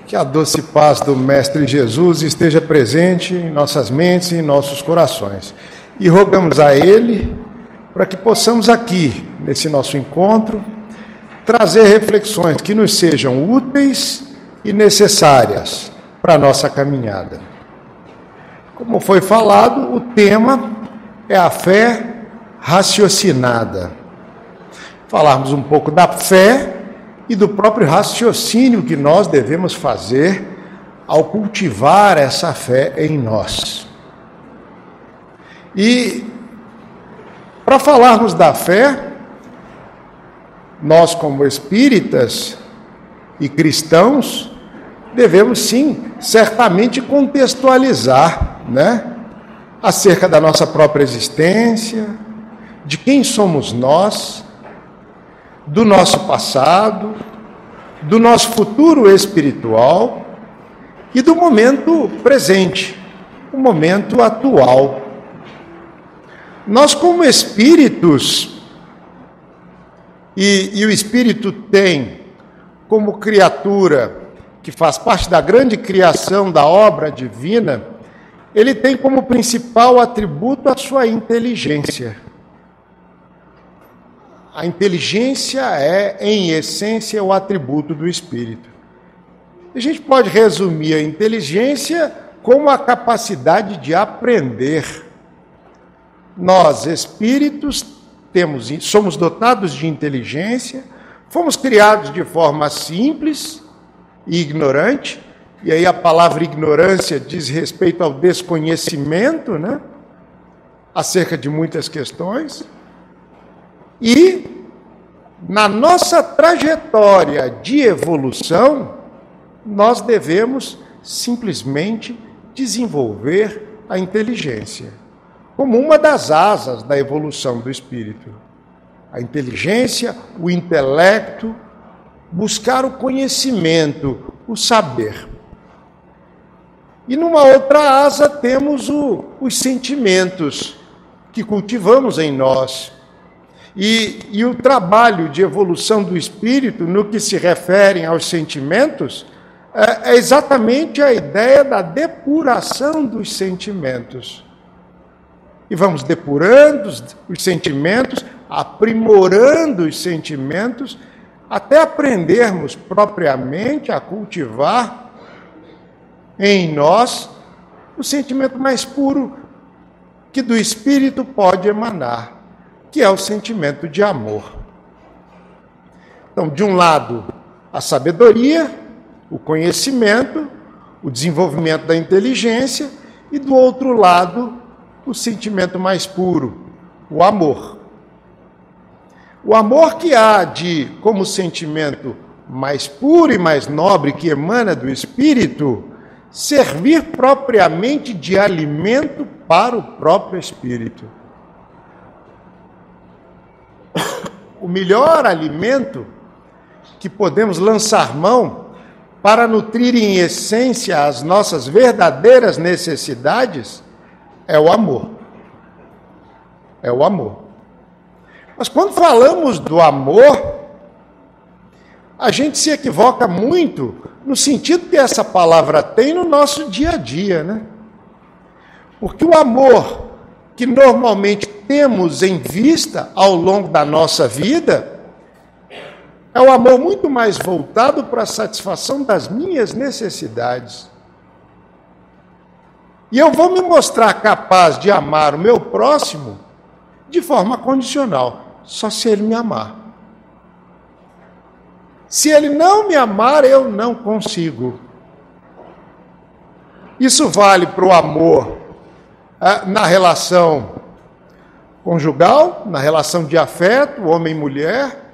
Que a doce paz do Mestre Jesus esteja presente em nossas mentes e em nossos corações. E rogamos a Ele para que possamos aqui, nesse nosso encontro, trazer reflexões que nos sejam úteis e necessárias para a nossa caminhada. Como foi falado, o tema é a fé raciocinada. Falarmos um pouco da fé e do próprio raciocínio que nós devemos fazer ao cultivar essa fé em nós. E, para falarmos da fé, nós como espíritas e cristãos, devemos sim, certamente contextualizar, acerca da nossa própria existência, de quem somos nós, do nosso passado, do nosso futuro espiritual e do momento presente, o momento atual. Nós, como espíritos, e o espírito tem como criatura que faz parte da grande criação da obra divina, ele tem como principal atributo a sua inteligência. A inteligência é, em essência, o atributo do espírito. A gente pode resumir a inteligência como a capacidade de aprender. Nós, espíritos, somos dotados de inteligência, fomos criados de forma simples e ignorante, e aí a palavra ignorância diz respeito ao desconhecimento, acerca de muitas questões. E, na nossa trajetória de evolução, nós devemos simplesmente desenvolver a inteligência, como uma das asas da evolução do espírito. A inteligência, o intelecto, buscar o conhecimento, o saber. E numa outra asa temos os sentimentos que cultivamos em nós. E o trabalho de evolução do espírito, no que se referem aos sentimentos, é exatamente a ideia da depuração dos sentimentos. E vamos depurando os sentimentos, aprimorando os sentimentos, até aprendermos propriamente a cultivar em nós o sentimento mais puro que do espírito pode emanar, que é o sentimento de amor. Então, de um lado, a sabedoria, o conhecimento, o desenvolvimento da inteligência, e do outro lado, o sentimento mais puro, o amor. O amor que há como sentimento mais puro e mais nobre que emana do espírito, servir propriamente de alimento para o próprio espírito. O melhor alimento que podemos lançar mão para nutrir em essência as nossas verdadeiras necessidades é o amor. É o amor. Mas quando falamos do amor, a gente se equivoca muito no sentido que essa palavra tem no nosso dia a dia, Porque o amor que normalmente temos em vista ao longo da nossa vida é um amor muito mais voltado para a satisfação das minhas necessidades. E eu vou me mostrar capaz de amar o meu próximo de forma condicional, só se ele me amar. Se ele não me amar, eu não consigo. Isso vale para o amor na relação conjugal, na relação de afeto, homem e mulher.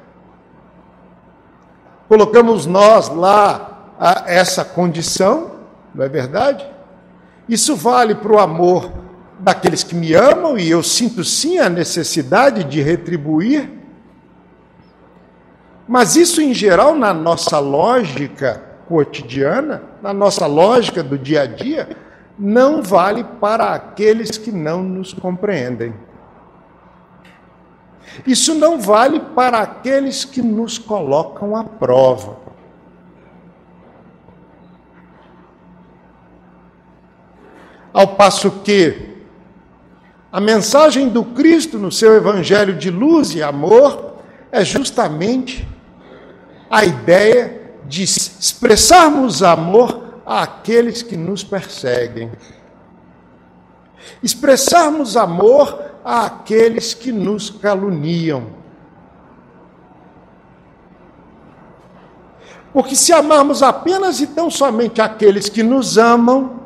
Colocamos nós lá essa condição, não é verdade? Isso vale para o amor daqueles que me amam, e eu sinto sim a necessidade de retribuir. Mas isso, em geral, na nossa lógica cotidiana, na nossa lógica do dia a dia, não vale para aqueles que não nos compreendem. Isso não vale para aqueles que nos colocam à prova. Ao passo que a mensagem do Cristo no seu evangelho de luz e amor é justamente a ideia de expressarmos amor àqueles que nos perseguem. Expressarmos amor àqueles que nos caluniam. Porque se amarmos apenas e tão somente aqueles que nos amam,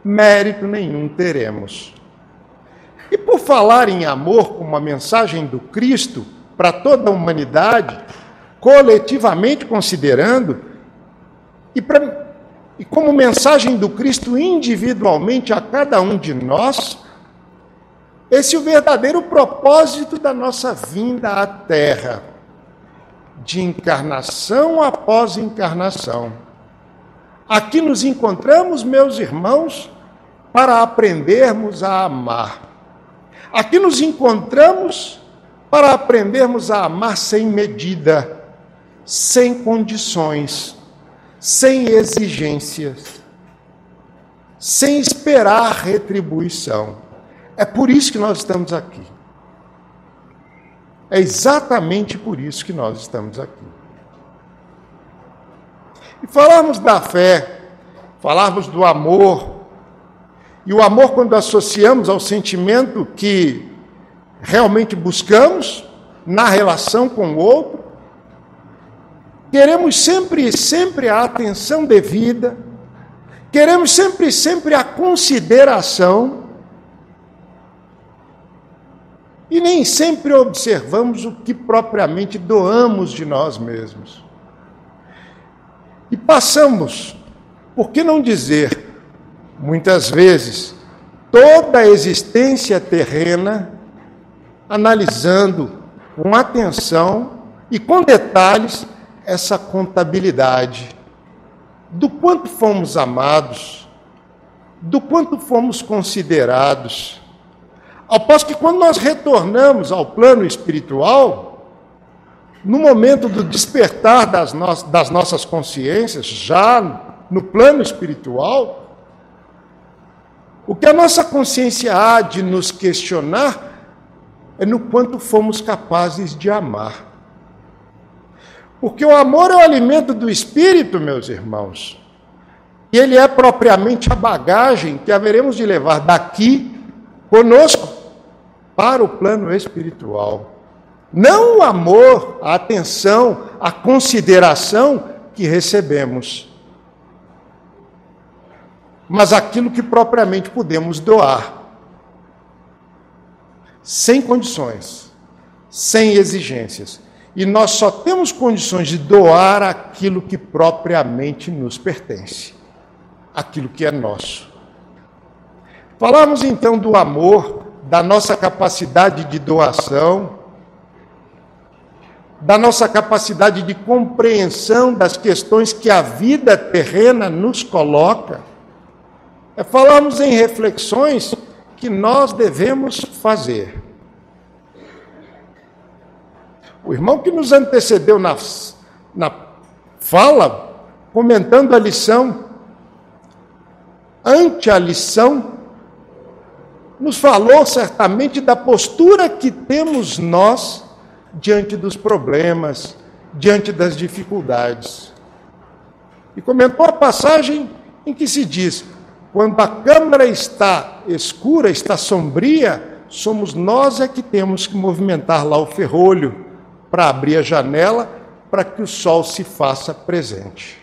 mérito nenhum teremos. E por falar em amor como a mensagem do Cristo para toda a humanidade, coletivamente considerando, e como mensagem do Cristo individualmente a cada um de nós, esse é o verdadeiro propósito da nossa vinda à Terra, de encarnação após encarnação. Aqui nos encontramos, meus irmãos, para aprendermos a amar. Aqui nos encontramos para aprendermos a amar sem medida, sem condições, sem exigências, sem esperar retribuição. É por isso que nós estamos aqui. É exatamente por isso que nós estamos aqui. E falarmos da fé, falarmos do amor, e o amor, quando associamos ao sentimento que realmente buscamos na relação com o outro, queremos sempre a atenção devida, queremos sempre a consideração, e nem sempre observamos o que propriamente doamos de nós mesmos. E passamos, por que não dizer, muitas vezes, toda a existência terrena, analisando com atenção e com detalhes essa contabilidade do quanto fomos amados, do quanto fomos considerados. Ao passo que quando nós retornamos ao plano espiritual, no momento do despertar das nossas consciências, já no plano espiritual, o que a nossa consciência há de nos questionar é no quanto fomos capazes de amar. Porque o amor é o alimento do espírito, meus irmãos, e ele é propriamente a bagagem que haveremos de levar daqui conosco para o plano espiritual. Não o amor, a atenção, a consideração que recebemos, mas aquilo que propriamente podemos doar, sem condições, sem exigências. E nós só temos condições de doar aquilo que propriamente nos pertence, aquilo que é nosso. Falamos então do amor, da nossa capacidade de doação, da nossa capacidade de compreensão das questões que a vida terrena nos coloca. Falamos em reflexões que nós devemos fazer. O irmão que nos antecedeu na fala, comentando a lição, ante a lição, nos falou certamente da postura que temos nós diante dos problemas, diante das dificuldades. E comentou a passagem em que se diz: quando a câmara está escura, está sombria, somos nós é que temos que movimentar lá o ferrolho para abrir a janela, para que o sol se faça presente.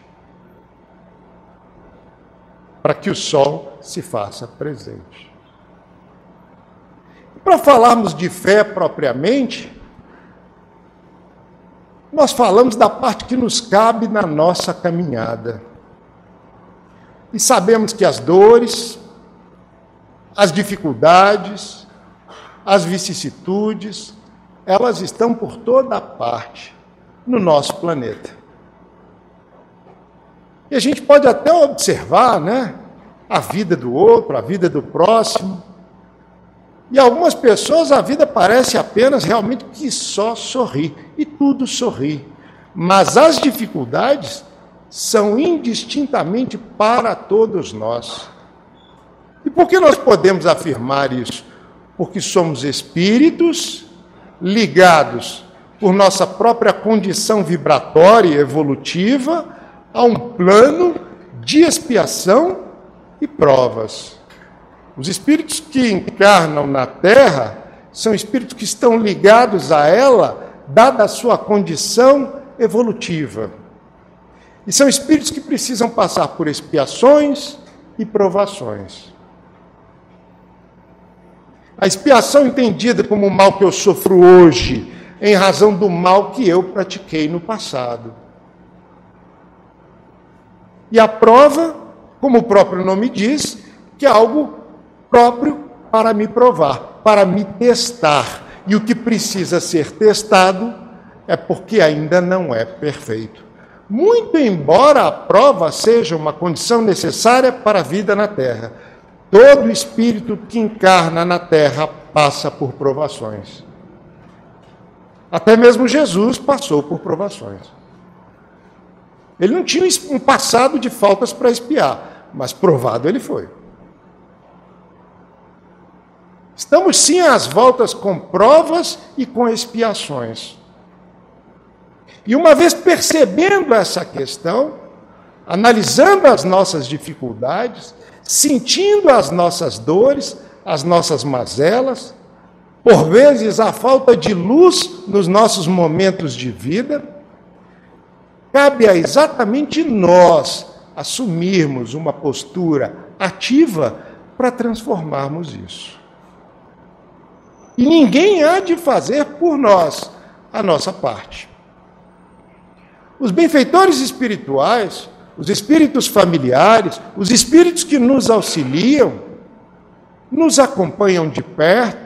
Para que o sol se faça presente. Para falarmos de fé propriamente, nós falamos da parte que nos cabe na nossa caminhada. E sabemos que as dores, as dificuldades, as vicissitudes, elas estão por toda parte no nosso planeta. E a gente pode até observar, a vida do outro, a vida do próximo. E algumas pessoas a vida parece apenas realmente que só sorri, e tudo sorri. Mas as dificuldades são indistintamente para todos nós. E por que nós podemos afirmar isso? Porque somos espíritos ligados por nossa própria condição vibratória e evolutiva a um plano de expiação e provas. Os espíritos que encarnam na Terra são espíritos que estão ligados a ela, dada a sua condição evolutiva. E são espíritos que precisam passar por expiações e provações. A expiação entendida como o mal que eu sofro hoje, em razão do mal que eu pratiquei no passado. E a prova, como o próprio nome diz, que é algo próprio para me provar, para me testar. E o que precisa ser testado é porque ainda não é perfeito. Muito embora a prova seja uma condição necessária para a vida na Terra, todo espírito que encarna na Terra passa por provações. Até mesmo Jesus passou por provações. Ele não tinha um passado de faltas para expiar, mas provado ele foi. Estamos sim às voltas com provas e com expiações. E uma vez percebendo essa questão, analisando as nossas dificuldades, sentindo as nossas dores, as nossas mazelas, por vezes a falta de luz nos nossos momentos de vida, cabe a exatamente nós assumirmos uma postura ativa para transformarmos isso. E ninguém há de fazer por nós a nossa parte. Os benfeitores espirituais, os espíritos familiares, os espíritos que nos auxiliam, nos acompanham de perto,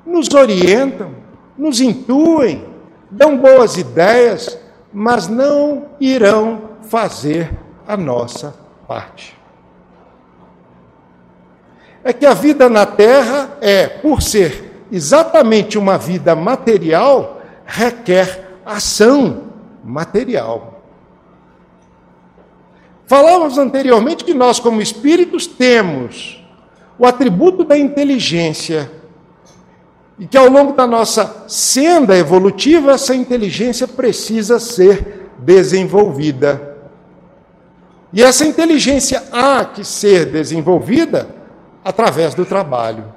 nos orientam, nos intuem, dão boas ideias, mas não irão fazer a nossa parte. É que a vida na Terra por ser exatamente uma vida material, requer ação material. Falávamos anteriormente que nós, como espíritos, temos o atributo da inteligência e que ao longo da nossa senda evolutiva, essa inteligência precisa ser desenvolvida. E essa inteligência há que ser desenvolvida através do trabalho.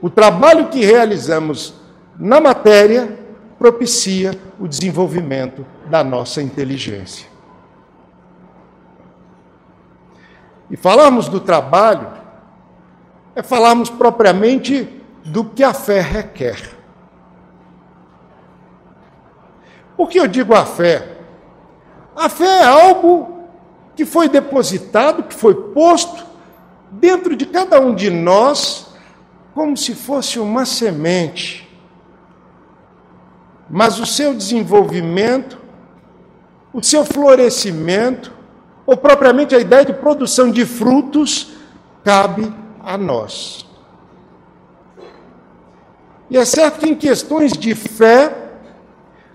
O trabalho que realizamos na matéria propicia o desenvolvimento da nossa inteligência. E falarmos do trabalho é falarmos propriamente do que a fé requer. Por que eu digo a fé? A fé é algo que foi depositado, que foi posto dentro de cada um de nós, como se fosse uma semente. Mas o seu desenvolvimento, o seu florescimento, ou propriamente a ideia de produção de frutos, cabe a nós. E é certo que em questões de fé,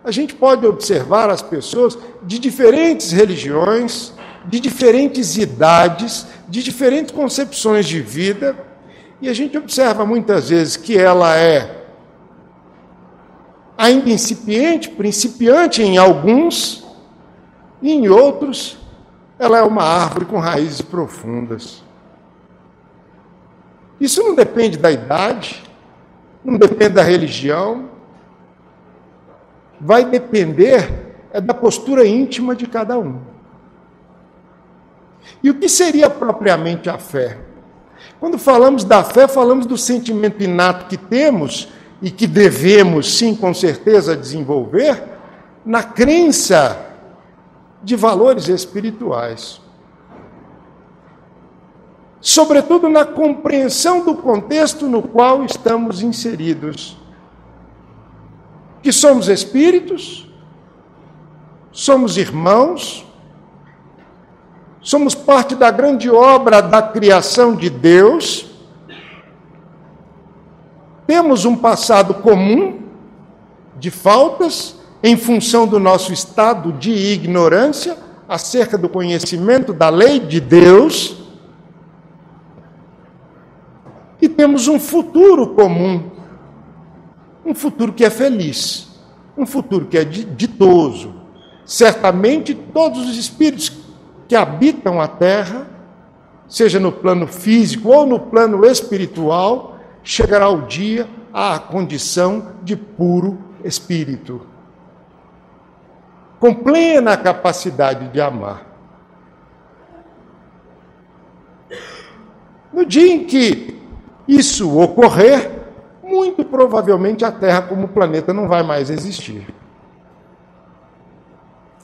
a gente pode observar as pessoas de diferentes religiões, de diferentes idades, de diferentes concepções de vida, e a gente observa muitas vezes que ela é ainda incipiente, principiante em alguns, e em outros, ela é uma árvore com raízes profundas. Isso não depende da idade, não depende da religião, vai depender da postura íntima de cada um. E o que seria propriamente a fé? Quando falamos da fé, falamos do sentimento inato que temos e que devemos, sim, com certeza, desenvolver na crença de valores espirituais. Sobretudo na compreensão do contexto no qual estamos inseridos. Que somos espíritos, somos irmãos, somos parte da grande obra da criação de Deus, temos um passado comum de faltas em função do nosso estado de ignorância acerca do conhecimento da lei de Deus, temos um futuro comum, um futuro que é feliz, um futuro que é ditoso. Certamente todos os espíritos que habitam a Terra, seja no plano físico ou no plano espiritual, chegará o dia à condição de puro espírito, com plena capacidade de amar. No dia em que isso ocorrer, muito provavelmente a Terra como planeta não vai mais existir.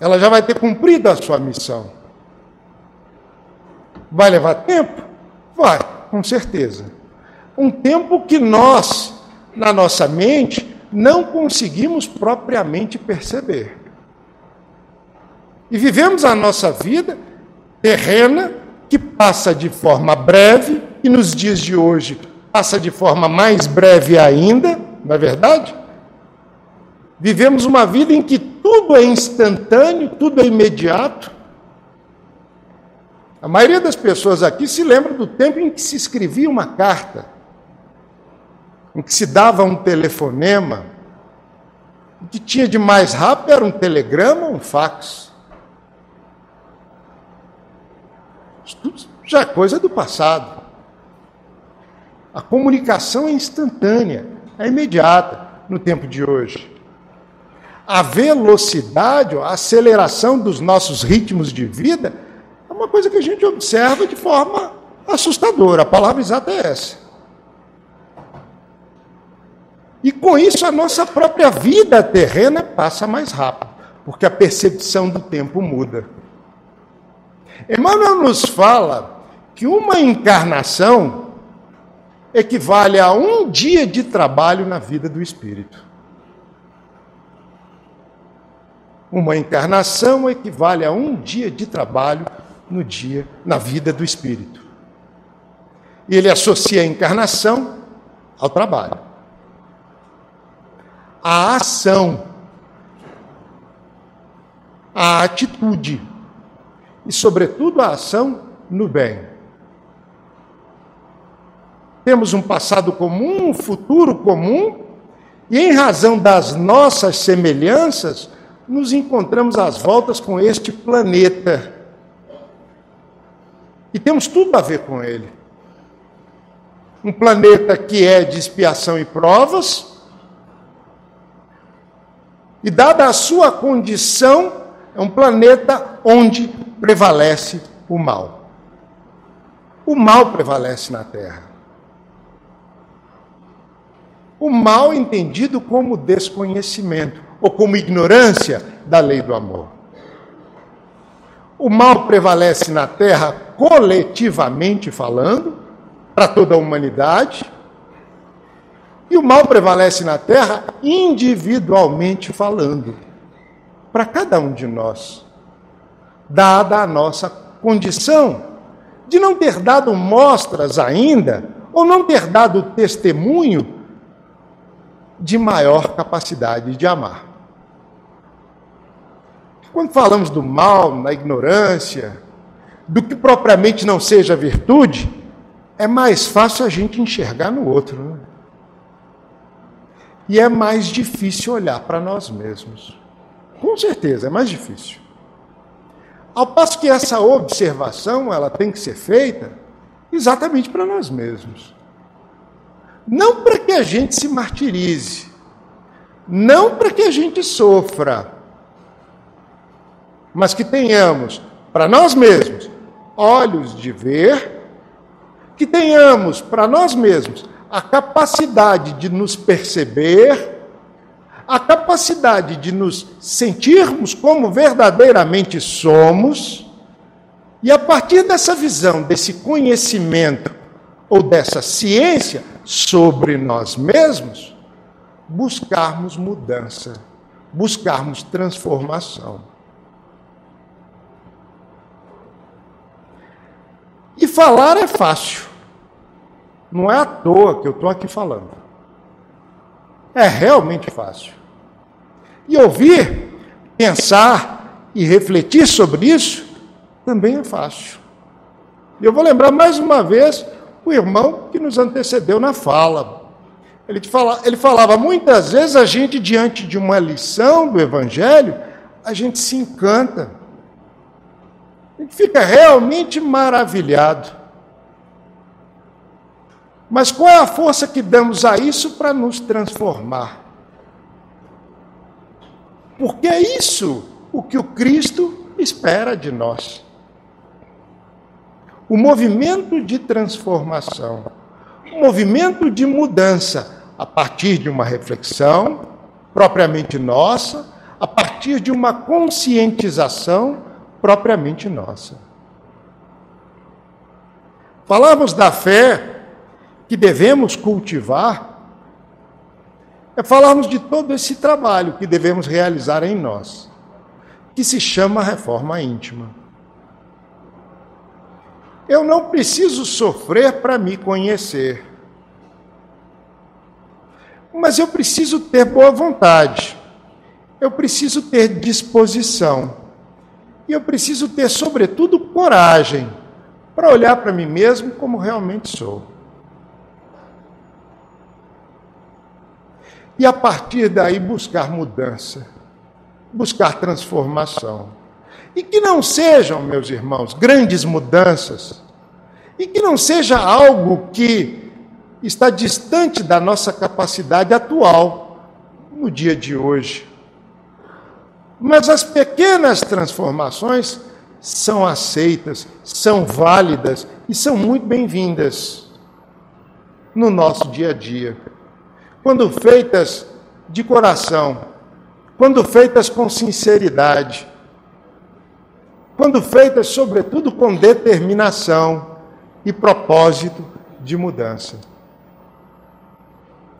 Ela já vai ter cumprido a sua missão. Vai levar tempo? Vai, com certeza. Um tempo que nós, na nossa mente, não conseguimos propriamente perceber. E vivemos a nossa vida terrena, que passa de forma breve, e nos dias de hoje passa de forma mais breve ainda, não é verdade? Vivemos uma vida em que tudo é instantâneo, tudo é imediato. A maioria das pessoas aqui se lembra do tempo em que se escrevia uma carta, em que se dava um telefonema. O que tinha de mais rápido era um telegrama ou um fax. Isso tudo já é coisa do passado. A comunicação é instantânea, é imediata no tempo de hoje. A velocidade, a aceleração dos nossos ritmos de vida é uma coisa que a gente observa de forma assustadora. A palavra exata é essa. E com isso a nossa própria vida terrena passa mais rápido, porque a percepção do tempo muda. Emmanuel nos fala que uma encarnação equivale a um dia de trabalho na vida do espírito. Uma encarnação equivale a um dia de trabalho na vida do espírito. E ele associa a encarnação ao trabalho, à ação, à atitude e, sobretudo, à ação no bem. Temos um passado comum, um futuro comum, e em razão das nossas semelhanças, nos encontramos às voltas com este planeta. E temos tudo a ver com ele. Um planeta que é de expiação e provas, e dada a sua condição, é um planeta onde prevalece o mal. O mal prevalece na Terra. O mal entendido como desconhecimento, ou como ignorância da lei do amor. O mal prevalece na Terra coletivamente falando, para toda a humanidade, e o mal prevalece na Terra individualmente falando, para cada um de nós, dada a nossa condição de não ter dado mostras ainda, ou não ter dado testemunho de maior capacidade de amar. Quando falamos do mal, da ignorância, do que propriamente não seja virtude, é mais fácil a gente enxergar no outro, né? E é mais difícil olhar para nós mesmos. Com certeza, é mais difícil. Ao passo que essa observação, ela tem que ser feita exatamente para nós mesmos. Não para que a gente se martirize, não para que a gente sofra, mas que tenhamos para nós mesmos olhos de ver, que tenhamos para nós mesmos a capacidade de nos perceber, a capacidade de nos sentirmos como verdadeiramente somos, e a partir dessa visão, desse conhecimento ou dessa ciência sobre nós mesmos, buscarmos mudança, buscarmos transformação. E falar é fácil. Não é à toa que eu estou aqui falando. É realmente fácil. E ouvir, pensar e refletir sobre isso também é fácil. E eu vou lembrar mais uma vez o irmão que nos antecedeu na fala. Ele falava, muitas vezes a gente, diante de uma lição do Evangelho, a gente se encanta. A gente fica realmente maravilhado. Mas qual é a força que damos a isso para nos transformar? Porque é isso o que o Cristo espera de nós. O movimento de transformação, o movimento de mudança, a partir de uma reflexão propriamente nossa, a partir de uma conscientização propriamente nossa. Falamos da fé que devemos cultivar, é falarmos de todo esse trabalho que devemos realizar em nós, que se chama reforma íntima. Eu não preciso sofrer para me conhecer, mas eu preciso ter boa vontade, eu preciso ter disposição, e eu preciso ter, sobretudo, coragem para olhar para mim mesmo como realmente sou. E a partir daí buscar mudança, buscar transformação. E que não sejam, meus irmãos, grandes mudanças, e que não seja algo que está distante da nossa capacidade atual, no dia de hoje. Mas as pequenas transformações são aceitas, são válidas e são muito bem-vindas no nosso dia a dia. Quando feitas de coração, quando feitas com sinceridade, quando feitas, sobretudo, com determinação e propósito de mudança.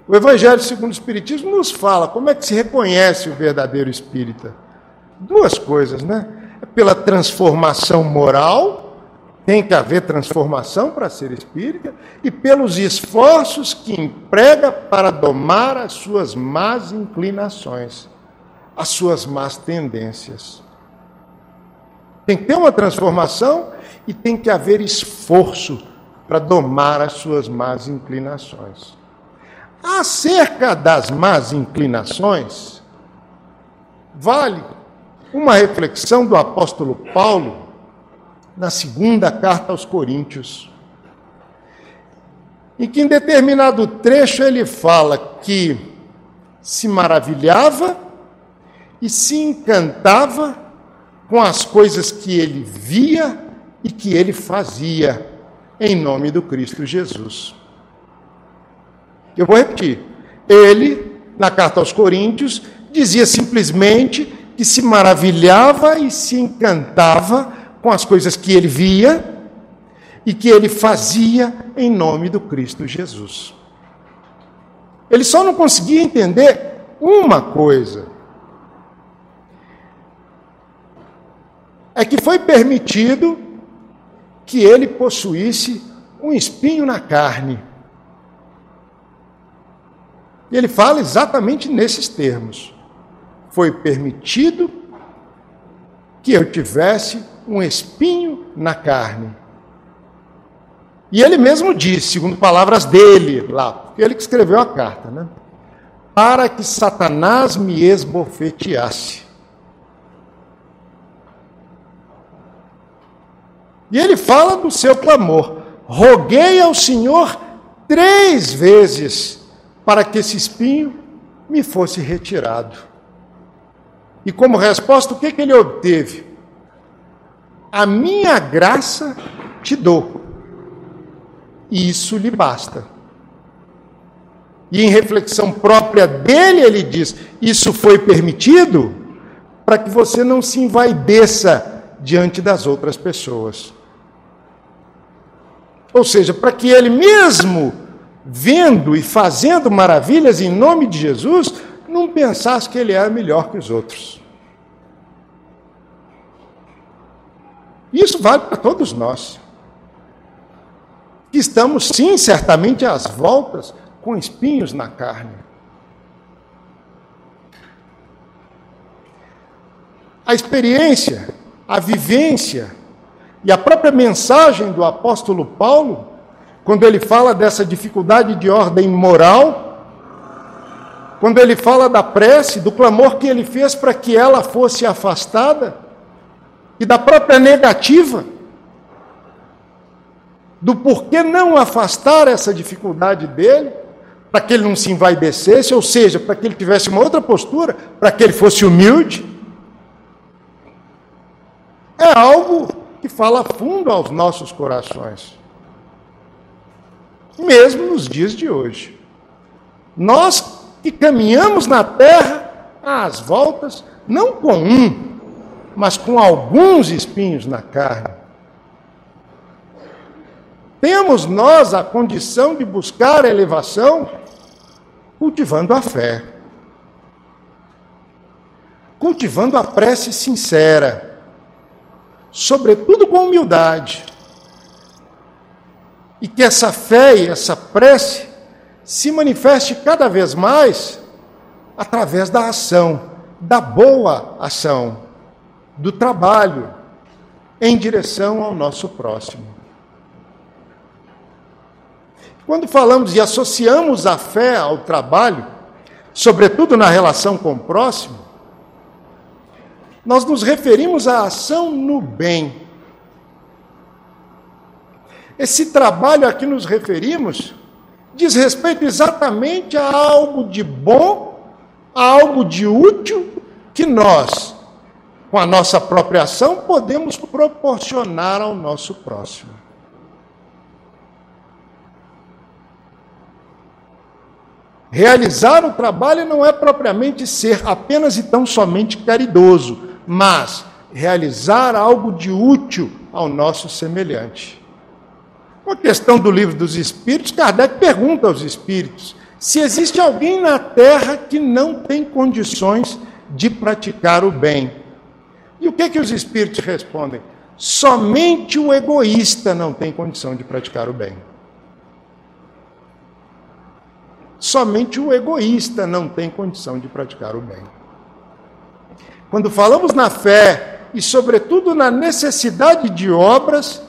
O Evangelho segundo o Espiritismo nos fala como é que se reconhece o verdadeiro espírita. Duas coisas, né? Pela transformação moral, tem que haver transformação para ser espírita, e pelos esforços que emprega para domar as suas más inclinações, as suas más tendências. Tem que ter uma transformação e tem que haver esforço para domar as suas más inclinações. Acerca das más inclinações, vale uma reflexão do apóstolo Paulo na segunda carta aos Coríntios, em que em determinado trecho ele fala que se maravilhava e se encantava com as coisas que ele via e que ele fazia em nome do Cristo Jesus. Eu vou repetir. Ele, na carta aos Coríntios, dizia simplesmente que se maravilhava e se encantava com as coisas que ele via e que ele fazia em nome do Cristo Jesus. Ele só não conseguia entender uma coisa. É que foi permitido que ele possuísse um espinho na carne. E ele fala exatamente nesses termos. Foi permitido que eu tivesse um espinho na carne. E ele mesmo disse, segundo palavras dele lá, porque ele que escreveu a carta, né? Para que Satanás me esbofeteasse. E ele fala do seu clamor. Roguei ao Senhor 3 vezes para que esse espinho me fosse retirado. E como resposta, o que ele obteve? A minha graça te dou. E isso lhe basta. E em reflexão própria dele, ele diz, isso foi permitido para que você não se envaideça diante das outras pessoas. Ou seja, para que ele mesmo, vendo e fazendo maravilhas em nome de Jesus, não pensasse que ele era melhor que os outros. Isso vale para todos nós. Que estamos, sim, certamente às voltas, com espinhos na carne. A experiência, a vivência e a própria mensagem do apóstolo Paulo quando ele fala dessa dificuldade de ordem moral, quando ele fala da prece, do clamor que ele fez para que ela fosse afastada, e da própria negativa, do porquê não afastar essa dificuldade dele, para que ele não se envaidecesse, ou seja, para que ele tivesse uma outra postura, para que ele fosse humilde. É algo que fala fundo aos nossos corações, mesmo nos dias de hoje. Nós que caminhamos na terra às voltas, não com um, mas com alguns espinhos na carne. Temos nós a condição de buscar a elevação cultivando a fé, cultivando a prece sincera, sobretudo com humildade, e que essa fé e essa prece se manifeste cada vez mais através da ação, da boa ação, do trabalho em direção ao nosso próximo. Quando falamos e associamos a fé ao trabalho, sobretudo na relação com o próximo, nós nos referimos à ação no bem. Esse trabalho a que nos referimos diz respeito exatamente a algo de bom, a algo de útil que nós, com a nossa própria ação, podemos proporcionar ao nosso próximo. Realizar o trabalho não é propriamente ser apenas e tão somente caridoso, mas realizar algo de útil ao nosso semelhante. Com a questão do Livro dos Espíritos, Kardec pergunta aos espíritos se existe alguém na Terra que não tem condições de praticar o bem. E o que os espíritos respondem? Somente o egoísta não tem condição de praticar o bem. Somente o egoísta não tem condição de praticar o bem. Quando falamos na fé e, sobretudo, na necessidade de obras,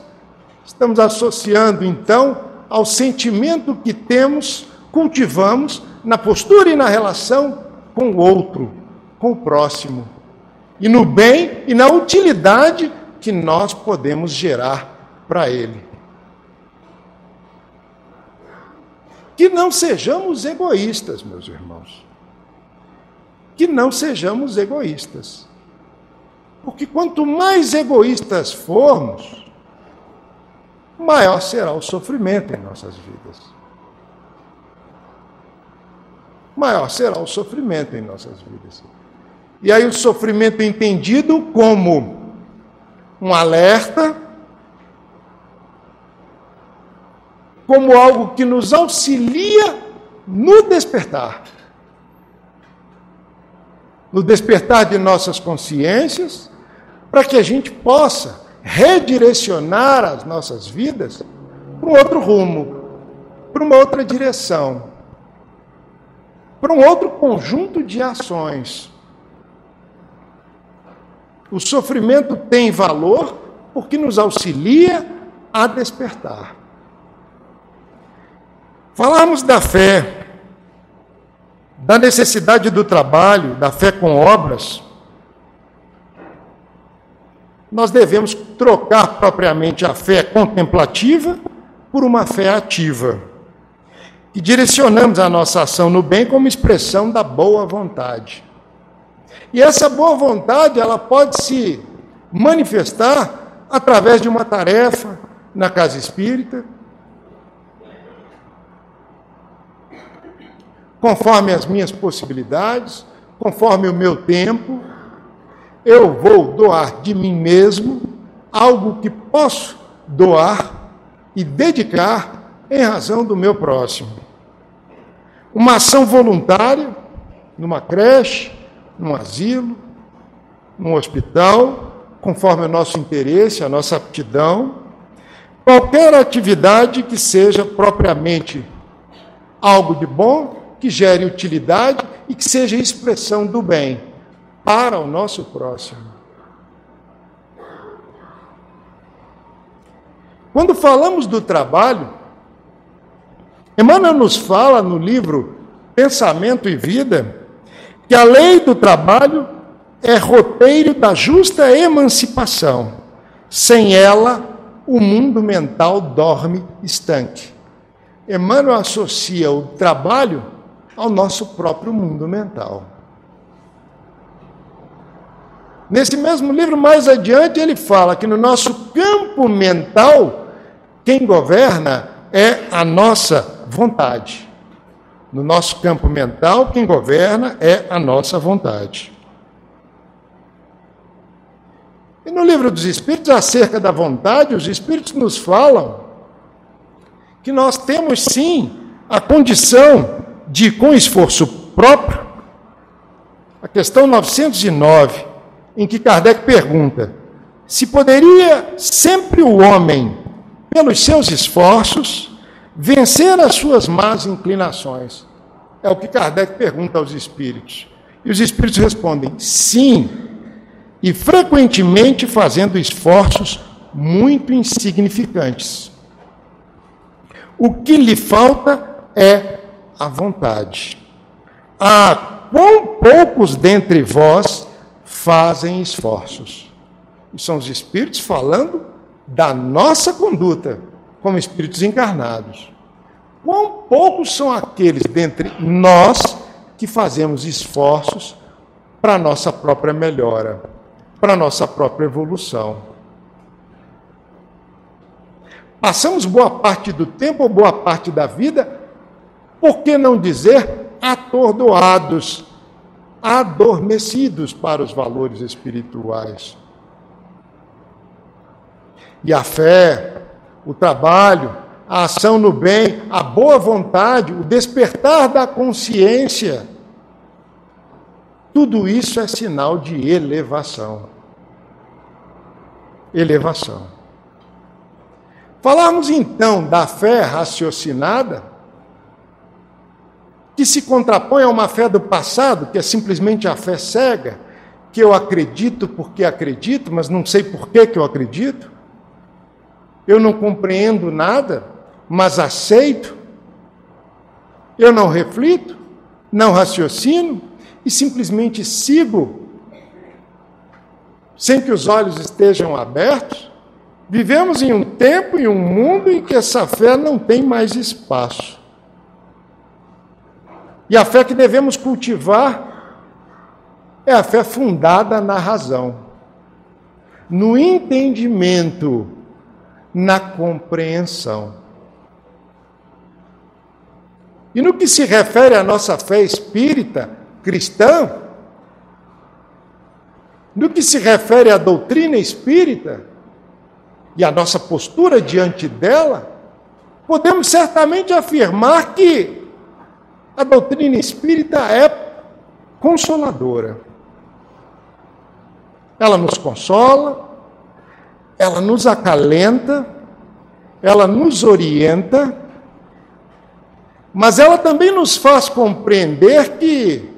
estamos associando, então, ao sentimento que temos, cultivamos na postura e na relação com o outro, com o próximo, e no bem e na utilidade que nós podemos gerar para ele. Que não sejamos egoístas, meus irmãos. Que não sejamos egoístas. Porque quanto mais egoístas formos, maior será o sofrimento em nossas vidas. Maior será o sofrimento em nossas vidas. E aí o sofrimento entendido como um alerta, como algo que nos auxilia no despertar de nossas consciências, para que a gente possa redirecionar as nossas vidas para um outro rumo, para uma outra direção, para um outro conjunto de ações. O sofrimento tem valor porque nos auxilia a despertar. Falarmos da fé, da necessidade do trabalho, da fé com obras, nós devemos trocar propriamente a fé contemplativa por uma fé ativa, e direcionamos a nossa ação no bem como expressão da boa vontade. E essa boa vontade, ela pode se manifestar através de uma tarefa na casa espírita, conforme as minhas possibilidades, conforme o meu tempo, eu vou doar de mim mesmo algo que posso doar e dedicar em razão do meu próximo. Uma ação voluntária, numa creche, num asilo, num hospital, conforme o nosso interesse, a nossa aptidão, qualquer atividade que seja propriamente algo de bom, que gere utilidade e que seja expressão do bem para o nosso próximo. Quando falamos do trabalho, Emmanuel nos fala no livro Pensamento e Vida que a lei do trabalho é roteiro da justa emancipação. Sem ela, o mundo mental dorme estanque. Emmanuel associa o trabalho ao nosso próprio mundo mental. Nesse mesmo livro, mais adiante, ele fala que no nosso campo mental, quem governa é a nossa vontade. No nosso campo mental, quem governa é a nossa vontade. E no livro dos Espíritos, acerca da vontade, os Espíritos nos falam que nós temos sim a condição de, com esforço próprio, a questão 909, em que Kardec pergunta se poderia sempre o homem, pelos seus esforços, vencer as suas más inclinações. É o que Kardec pergunta aos espíritos. E os espíritos respondem, sim, e frequentemente fazendo esforços muito insignificantes. O que lhe falta é a vontade. Quão poucos dentre vós fazem esforços. E são os espíritos falando da nossa conduta como espíritos encarnados. Quão poucos são aqueles dentre nós que fazemos esforços para a nossa própria melhora, para a nossa própria evolução. Passamos boa parte do tempo ou boa parte da vida, por que não dizer atordoados, adormecidos para os valores espirituais. E a fé, o trabalho, a ação no bem, a boa vontade, o despertar da consciência, tudo isso é sinal de elevação. Elevação. Falarmos então da fé raciocinada, que se contrapõe a uma fé do passado, que é simplesmente a fé cega, que eu acredito porque acredito, mas não sei por que eu acredito. Eu não compreendo nada, mas aceito. Eu não reflito, não raciocino e simplesmente sigo, sem que os olhos estejam abertos. Vivemos em um tempo e um mundo em que essa fé não tem mais espaço. E a fé que devemos cultivar é a fé fundada na razão, no entendimento, na compreensão. E no que se refere à nossa fé espírita, cristã, no que se refere à doutrina espírita e à nossa postura diante dela, podemos certamente afirmar que a doutrina espírita é consoladora. Ela nos consola, ela nos acalenta, ela nos orienta, mas ela também nos faz compreender que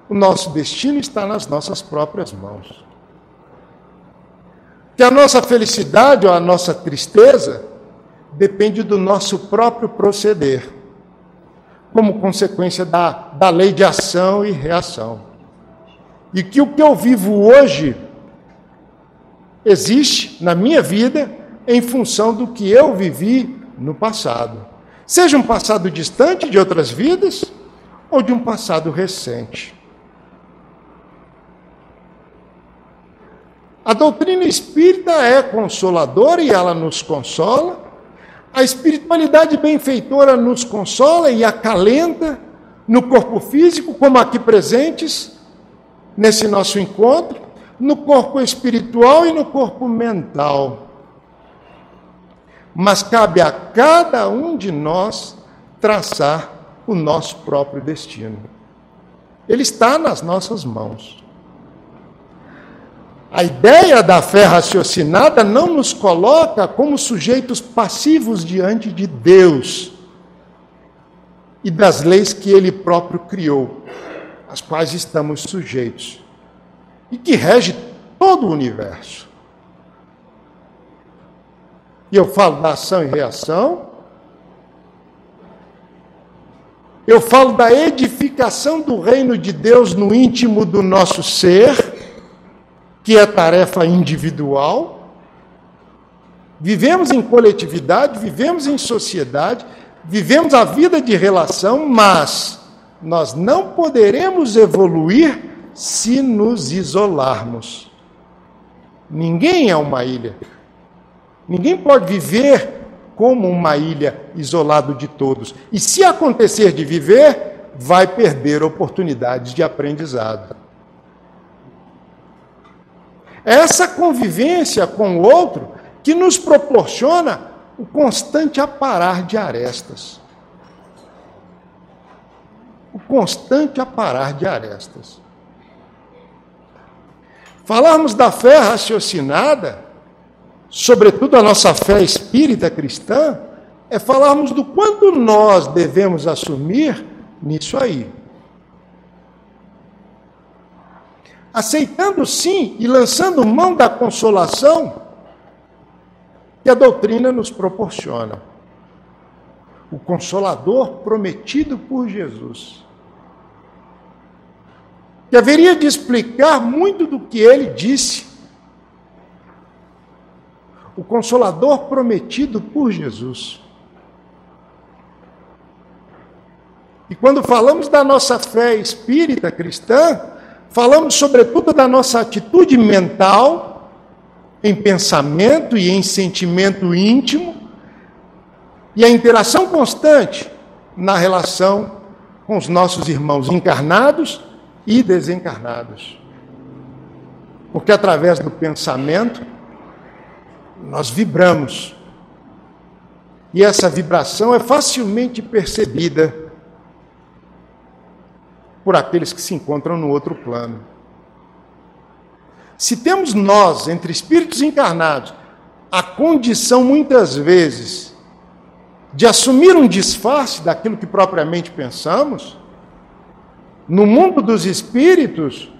o nosso destino está nas nossas próprias mãos. Que a nossa felicidade ou a nossa tristeza depende do nosso próprio proceder, como consequência da lei de ação e reação. E que o que eu vivo hoje existe na minha vida em função do que eu vivi no passado. Seja um passado distante de outras vidas ou de um passado recente. A doutrina espírita é consoladora e ela nos consola. A espiritualidade benfeitora nos consola e acalenta no corpo físico, como aqui presentes, nesse nosso encontro, no corpo espiritual e no corpo mental. Mas cabe a cada um de nós traçar o nosso próprio destino. Ele está nas nossas mãos. A ideia da fé raciocinada não nos coloca como sujeitos passivos diante de Deus e das leis que Ele próprio criou, às quais estamos sujeitos, e que rege todo o universo. E eu falo da ação e reação, Eu falo da edificação do reino de Deus no íntimo do nosso ser, que é tarefa individual. Vivemos em coletividade, vivemos em sociedade, vivemos a vida de relação, mas nós não poderemos evoluir se nos isolarmos. Ninguém é uma ilha. Ninguém pode viver como uma ilha isolado de todos. E se acontecer de viver, vai perder oportunidades de aprendizado. Essa convivência com o outro que nos proporciona o constante aparar de arestas. O constante aparar de arestas. Falarmos da fé raciocinada, sobretudo a nossa fé espírita cristã, é falarmos do quanto nós devemos assumir nisso aí. Aceitando sim e lançando mão da consolação que a doutrina nos proporciona. O Consolador prometido por Jesus, que haveria de explicar muito do que ele disse. O Consolador prometido por Jesus. E quando falamos da nossa fé espírita cristã, falamos sobretudo da nossa atitude mental, em pensamento e em sentimento íntimo, e a interação constante na relação com os nossos irmãos encarnados e desencarnados. Porque através do pensamento, nós vibramos. E essa vibração é facilmente percebida por aqueles que se encontram no outro plano. Se temos nós, entre espíritos encarnados, a condição, muitas vezes, de assumir um disfarce daquilo que propriamente pensamos, no mundo dos espíritos,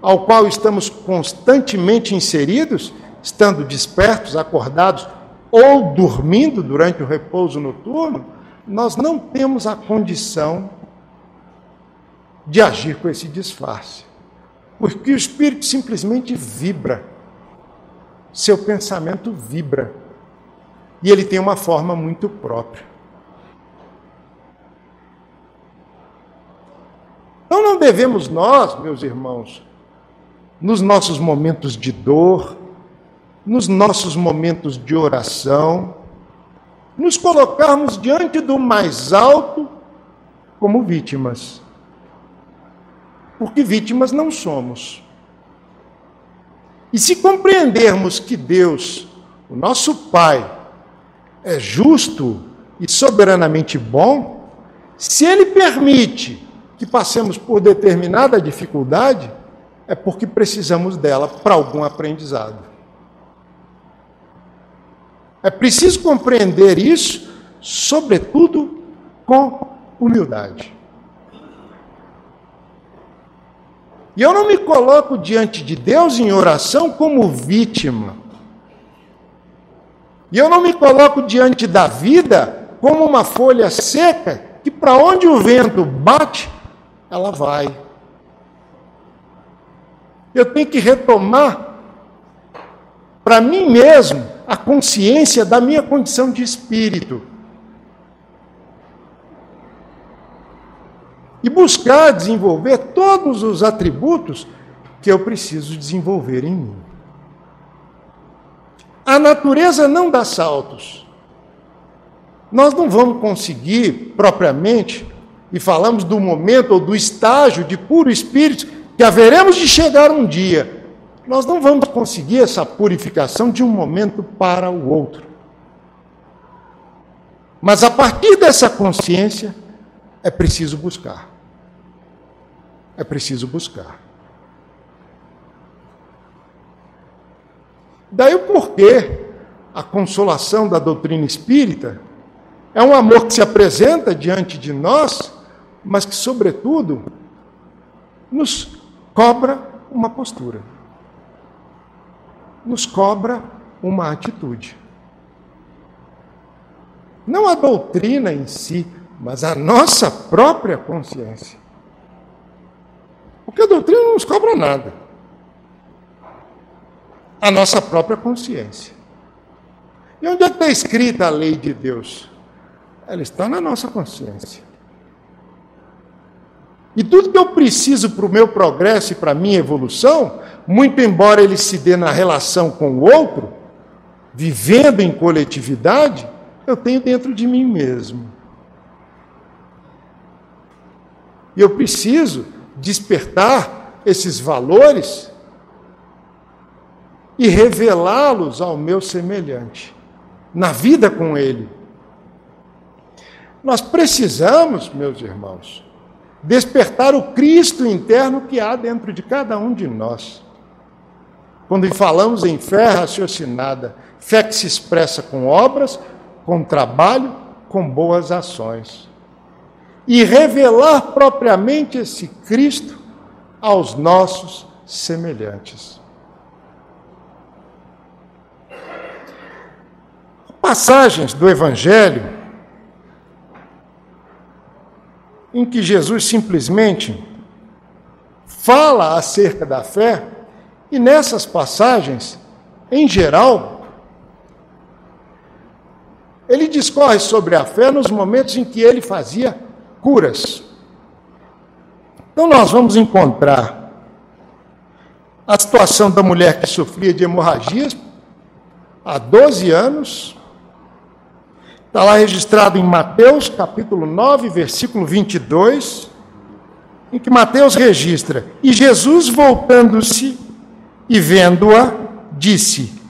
ao qual estamos constantemente inseridos, estando despertos, acordados ou dormindo durante o repouso noturno, nós não temos a condição de agir com esse disfarce. Porque o espírito simplesmente vibra. Seu pensamento vibra. E ele tem uma forma muito própria. Então não devemos nós, meus irmãos, nos nossos momentos de dor, nos nossos momentos de oração, nos colocarmos diante do mais alto como vítimas. Porque vítimas não somos. E se compreendermos que Deus, o nosso Pai, é justo e soberanamente bom, se Ele permite que passemos por determinada dificuldade, é porque precisamos dela para algum aprendizado. É preciso compreender isso, sobretudo com humildade. E eu não me coloco diante de Deus em oração como vítima. E eu não me coloco diante da vida como uma folha seca que para onde o vento bate, ela vai. Eu tenho que retomar para mim mesmo a consciência da minha condição de espírito. E buscar desenvolver todos os atributos que eu preciso desenvolver em mim. A natureza não dá saltos. Nós não vamos conseguir, propriamente, e falamos do momento ou do estágio de puro espírito, que haveremos de chegar um dia. Nós não vamos conseguir essa purificação de um momento para o outro. Mas a partir dessa consciência, é preciso buscar. É preciso buscar. Daí o porquê a consolação da doutrina espírita é um amor que se apresenta diante de nós, mas que, sobretudo, nos cobra uma postura. Nos cobra uma atitude. Não a doutrina em si, mas a nossa própria consciência. Porque a doutrina não nos cobra nada. A nossa própria consciência. E onde é que está escrita a lei de Deus? Ela está na nossa consciência. E tudo que eu preciso para o meu progresso e para a minha evolução, muito embora ele se dê na relação com o outro, vivendo em coletividade, eu tenho dentro de mim mesmo. E eu preciso despertar esses valores e revelá-los ao meu semelhante, na vida com ele. Nós precisamos, meus irmãos, despertar o Cristo interno que há dentro de cada um de nós. Quando falamos em fé raciocinada, fé que se expressa com obras, com trabalho, com boas ações. E revelar propriamente esse Cristo aos nossos semelhantes. Passagens do Evangelho em que Jesus simplesmente fala acerca da fé, e nessas passagens, em geral, ele discorre sobre a fé nos momentos em que ele fazia curas. Então nós vamos encontrar a situação da mulher que sofria de hemorragias há 12 anos. Está lá registrado em Mateus, capítulo 9, versículo 22, em que Mateus registra: e Jesus, voltando-se e vendo-a, disse: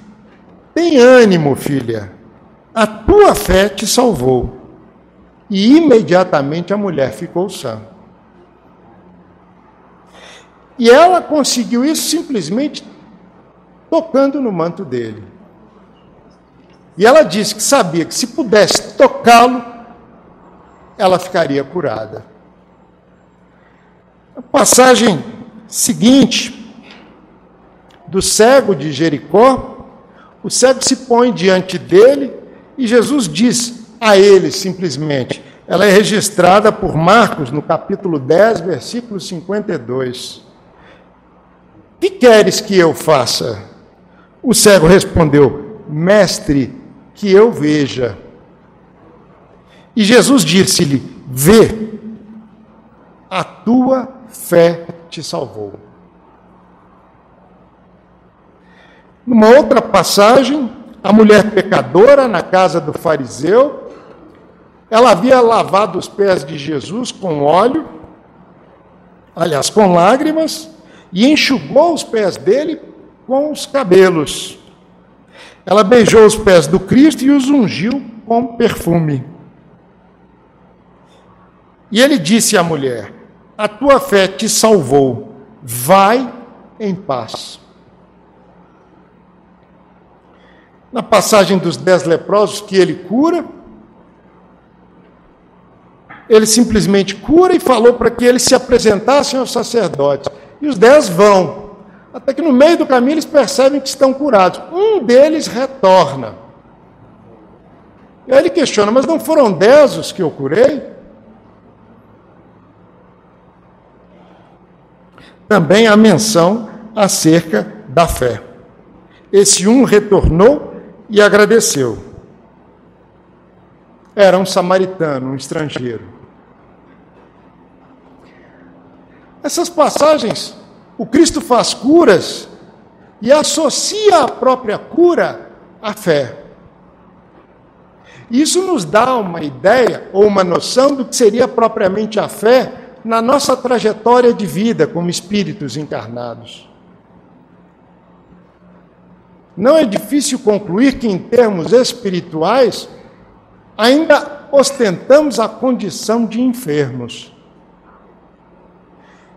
tem ânimo, filha, a tua fé te salvou. E imediatamente a mulher ficou sã. E ela conseguiu isso simplesmente tocando no manto dele. E ela disse que sabia que se pudesse tocá-lo, ela ficaria curada. A passagem seguinte, do cego de Jericó, o cego se põe diante dele e Jesus diz a ele simplesmente, ela é registrada por Marcos no capítulo 10, versículo 52. Que queres que eu faça? O cego respondeu: mestre, que eu veja. E Jesus disse-lhe: vê, a tua fé te salvou. Numa outra passagem, a mulher pecadora na casa do fariseu, ela havia lavado os pés de Jesus com óleo, aliás, com lágrimas, e enxugou os pés dele com os cabelos. Ela beijou os pés do Cristo e os ungiu com perfume. E ele disse à mulher: a tua fé te salvou, vai em paz. Na passagem dos 10 leprosos que ele cura, ele simplesmente cura e falou para que eles se apresentassem aos sacerdotes. E os 10 vão. Até que no meio do caminho eles percebem que estão curados. Um deles retorna. E aí ele questiona: mas não foram 10 os que eu curei? Também há menção acerca da fé. Esse um retornou e agradeceu. Era um samaritano, um estrangeiro. Essas passagens, o Cristo faz curas e associa a própria cura à fé. Isso nos dá uma ideia ou uma noção do que seria propriamente a fé na nossa trajetória de vida como espíritos encarnados. Não é difícil concluir que, em termos espirituais, ainda ostentamos a condição de enfermos.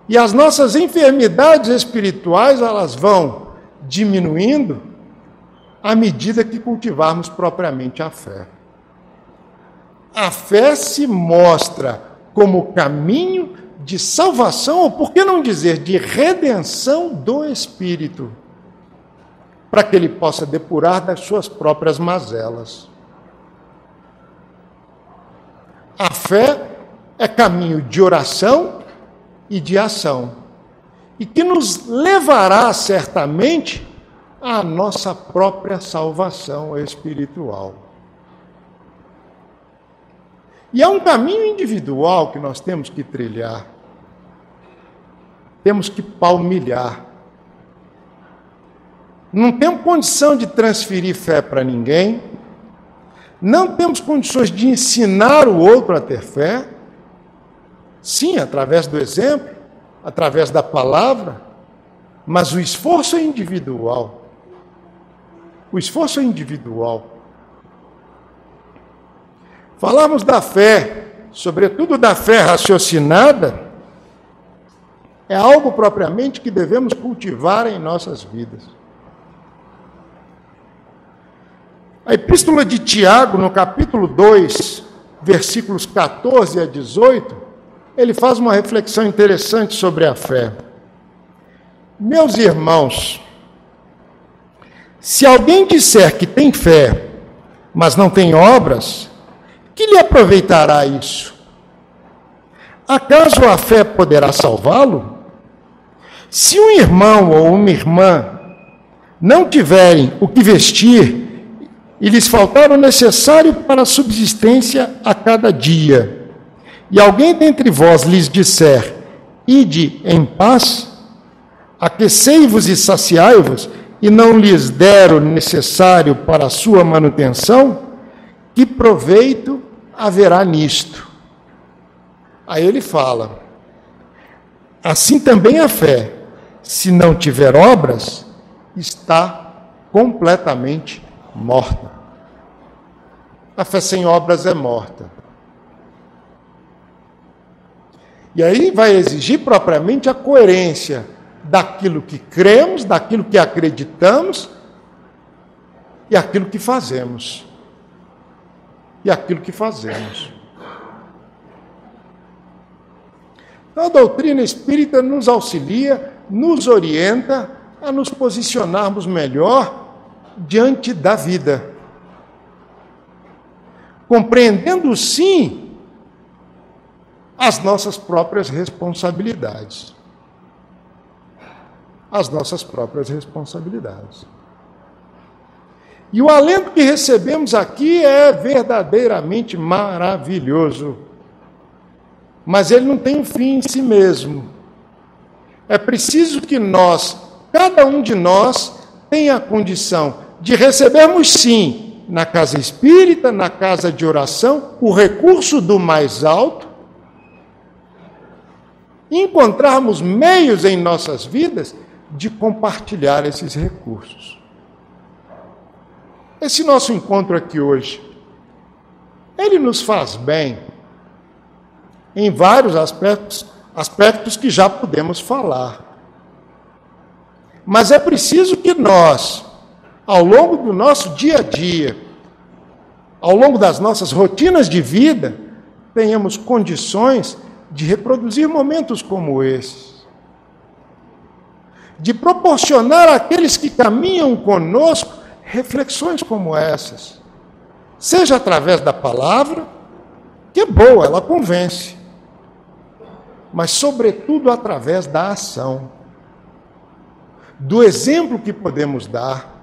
E as nossas enfermidades espirituais, elas vão diminuindo à medida que cultivarmos propriamente a fé. A fé se mostra como caminho de salvação, ou por que não dizer, de redenção do espírito, para que ele possa depurar das suas próprias mazelas. A fé é caminho de oração e de ação, e que nos levará certamente à nossa própria salvação espiritual. E é um caminho individual que nós temos que trilhar, temos que palmilhar. Não temos condição de transferir fé para ninguém, não temos condições de ensinar o outro a ter fé, sim, através do exemplo, através da palavra, mas o esforço é individual. O esforço é individual. Falamos da fé, sobretudo da fé raciocinada, é algo propriamente que devemos cultivar em nossas vidas. A Epístola de Tiago, no capítulo 2, versículos 14 a 18, ele faz uma reflexão interessante sobre a fé. Meus irmãos, se alguém disser que tem fé, mas não tem obras, que lhe aproveitará isso? Acaso a fé poderá salvá-lo? Se um irmão ou uma irmã não tiverem o que vestir e lhes faltar o necessário para a subsistência a cada dia, e alguém dentre vós lhes disser, ide em paz, aquecei-vos e saciai-vos, e não lhes der o necessário para a sua manutenção, que proveito haverá nisto? Aí ele fala, assim também a fé, se não tiver obras, está completamente morta. A fé sem obras é morta. E aí vai exigir propriamente a coerência daquilo que cremos, daquilo que acreditamos e aquilo que fazemos. Então, a doutrina espírita nos auxilia, nos orienta a nos posicionarmos melhor diante da vida, compreendendo, sim, as nossas próprias responsabilidades. E o alento que recebemos aqui é verdadeiramente maravilhoso. Mas ele não tem um fim em si mesmo. É preciso que nós, cada um de nós, tenha a condição de recebermos, sim, na casa espírita, na casa de oração, o recurso do mais alto, e encontrarmos meios em nossas vidas de compartilhar esses recursos. Esse nosso encontro aqui hoje, ele nos faz bem em vários aspectos que já podemos falar. Mas é preciso que nós, ao longo do nosso dia a dia, ao longo das nossas rotinas de vida, tenhamos condições de reproduzir momentos como esses, de proporcionar àqueles que caminham conosco reflexões como essas, seja através da palavra, que é boa, ela convence, mas sobretudo através da ação, do exemplo que podemos dar.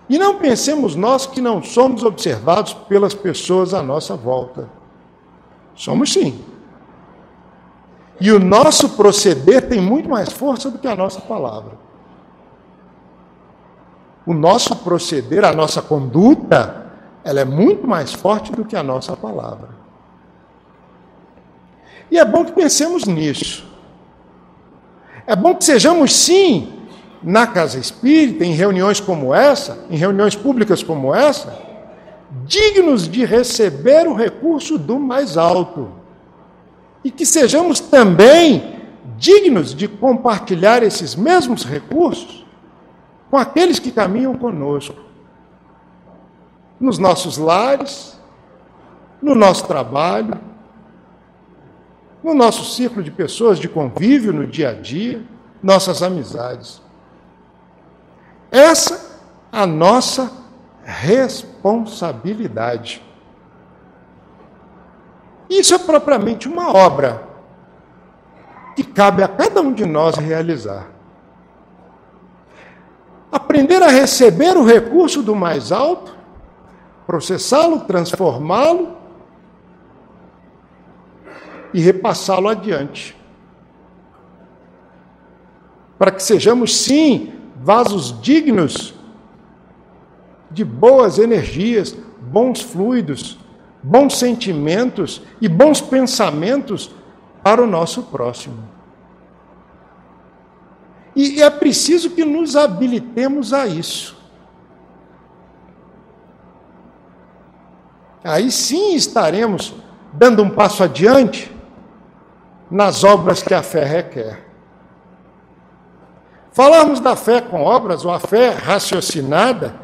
E não pensemos nós que não somos observados pelas pessoas à nossa volta. Somos sim. E o nosso proceder tem muito mais força do que a nossa palavra. O nosso proceder, a nossa conduta, ela é muito mais forte do que a nossa palavra. E é bom que pensemos nisso. É bom que sejamos, sim, na casa espírita, em reuniões como essa, em reuniões públicas como essa, dignos de receber o recurso do mais alto. E que sejamos também dignos de compartilhar esses mesmos recursos com aqueles que caminham conosco, nos nossos lares, no nosso trabalho, no nosso círculo de pessoas de convívio no dia a dia, nossas amizades. Essa é a nossa responsabilidade. Isso é propriamente uma obra que cabe a cada um de nós realizar. Aprender a receber o recurso do mais alto, processá-lo, transformá-lo e repassá-lo adiante. Para que sejamos, sim, vasos dignos de boas energias, bons fluidos, bons sentimentos e bons pensamentos para o nosso próximo. E é preciso que nos habilitemos a isso. Aí sim estaremos dando um passo adiante nas obras que a fé requer. Falarmos da fé com obras, ou a fé raciocinada,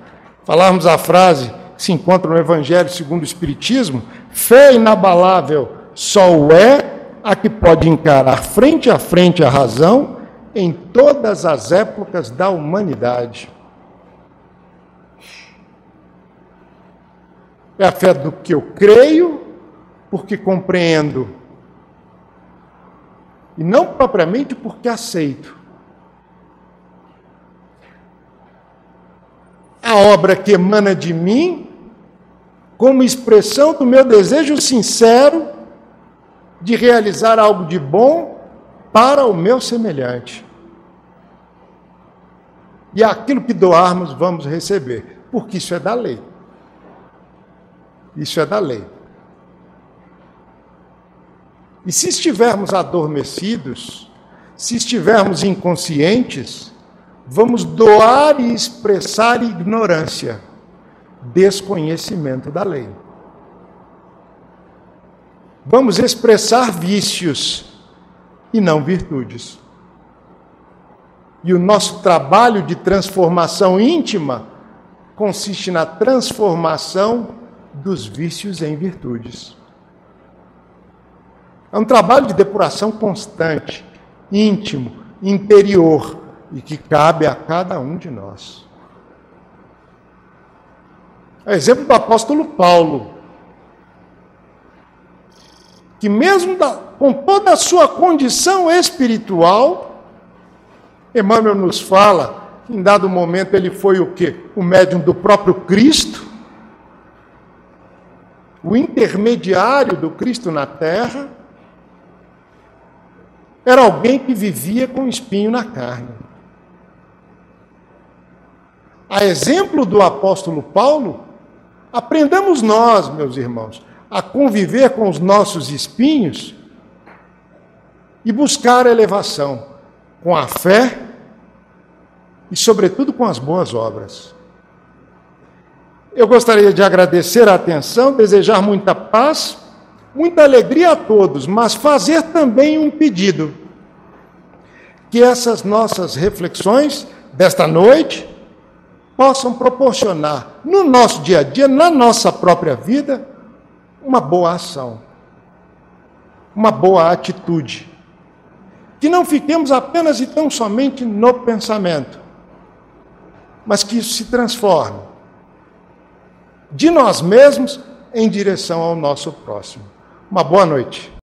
falarmos a frase que se encontra no Evangelho segundo o Espiritismo, fé inabalável só o é a que pode encarar frente a frente a razão em todas as épocas da humanidade. É a fé do que eu creio, porque compreendo, e não propriamente porque aceito. A obra que emana de mim, como expressão do meu desejo sincero de realizar algo de bom para o meu semelhante. E aquilo que doarmos, vamos receber, porque isso é da lei. Isso é da lei. E se estivermos adormecidos, se estivermos inconscientes, vamos doar e expressar ignorância, desconhecimento da lei. Vamos expressar vícios e não virtudes. E o nosso trabalho de transformação íntima consiste na transformação dos vícios em virtudes. É um trabalho de depuração constante, íntimo, interior, e que cabe a cada um de nós. É exemplo do apóstolo Paulo, que mesmo com toda a sua condição espiritual, Emmanuel nos fala, que em dado momento ele foi o quê? O médium do próprio Cristo, o intermediário do Cristo na terra, era alguém que vivia com espinho na carne. A exemplo do apóstolo Paulo, aprendamos nós, meus irmãos, a conviver com os nossos espinhos e buscar a elevação com a fé e, sobretudo, com as boas obras. Eu gostaria de agradecer a atenção, desejar muita paz, muita alegria a todos, mas fazer também um pedido, que essas nossas reflexões desta noite possam proporcionar no nosso dia a dia, na nossa própria vida, uma boa ação, uma boa atitude. Que não fiquemos apenas e tão somente no pensamento, mas que isso se transforme de nós mesmos em direção ao nosso próximo. Uma boa noite.